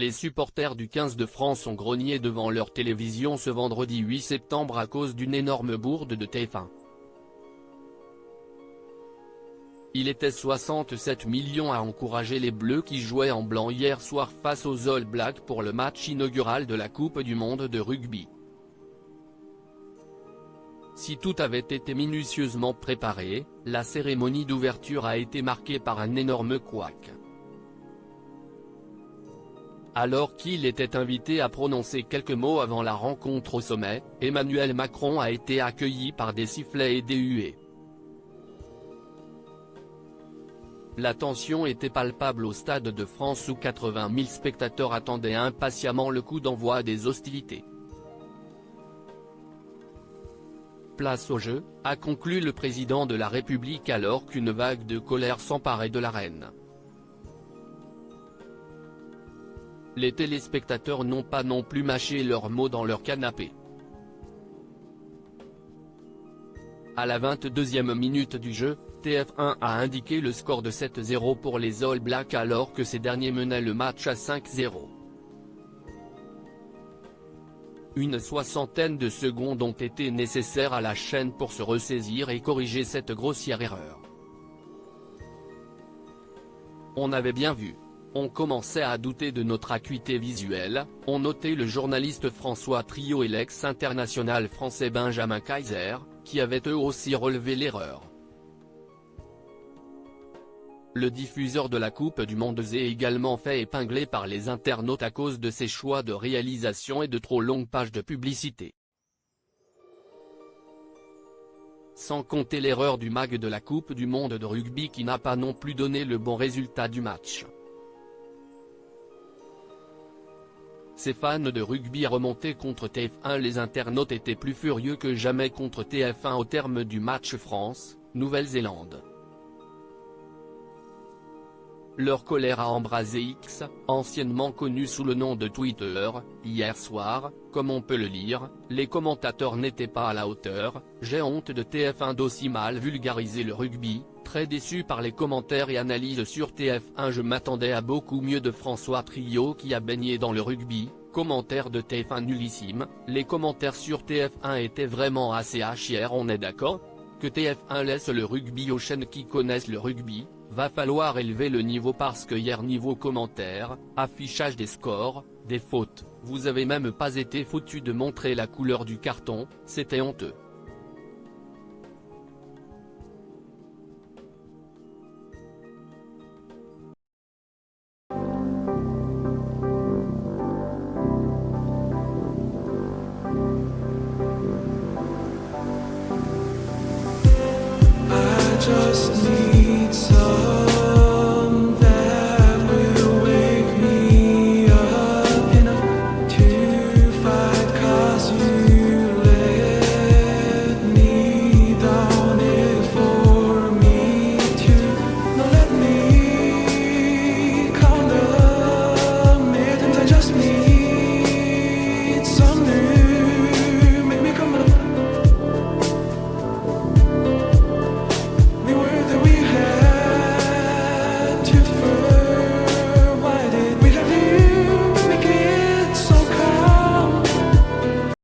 Les supporters du 15 de France ont grogné devant leur télévision ce vendredi 8 septembre à cause d'une énorme bourde de TF1. Il était 67 millions à encourager les Bleus qui jouaient en blanc hier soir face aux All Blacks pour le match inaugural de la Coupe du Monde de rugby. Si tout avait été minutieusement préparé, la cérémonie d'ouverture a été marquée par un énorme couac. Alors qu'il était invité à prononcer quelques mots avant la rencontre au sommet, Emmanuel Macron a été accueilli par des sifflets et des huées. La tension était palpable au Stade de France où 80 000 spectateurs attendaient impatiemment le coup d'envoi des hostilités. Place au jeu, a conclu le président de la République alors qu'une vague de colère s'emparait de l'arène. Les téléspectateurs n'ont pas non plus mâché leurs mots dans leur canapé. À la 22e minute du jeu, TF1 a indiqué le score de 7-0 pour les All Blacks alors que ces derniers menaient le match à 5-0. Une soixantaine de secondes ont été nécessaires à la chaîne pour se ressaisir et corriger cette grossière erreur. On avait bien vu. On commençait à douter de notre acuité visuelle, ont noté le journaliste François Trio et l'ex-international français Benjamin Kaiser, qui avaient eux aussi relevé l'erreur. Le diffuseur de la Coupe du Monde s'est également fait épingler par les internautes à cause de ses choix de réalisation et de trop longues pages de publicité. Sans compter l'erreur du mag de la Coupe du Monde de rugby qui n'a pas non plus donné le bon résultat du match. Ces fans de rugby remontés contre TF1. Les internautes étaient plus furieux que jamais contre TF1 au terme du match France-Nouvelle-Zélande. Leur colère a embrasé X, anciennement connu sous le nom de Twitter. Hier soir, comme on peut le lire, les commentateurs n'étaient pas à la hauteur. J'ai honte de TF1 d'aussi mal vulgariser le rugby. Très déçu par les commentaires et analyses sur TF1. Je m'attendais à beaucoup mieux de François Trio qui a baigné dans le rugby. Commentaire de TF1 nullissime. Les commentaires sur TF1 étaient vraiment assez hier. On est d'accord que TF1 laisse le rugby aux chaînes qui connaissent le rugby. Va falloir élever le niveau parce que hier niveau commentaires, affichage des scores, des fautes, vous avez même pas été foutu de montrer la couleur du carton, c'était honteux. I just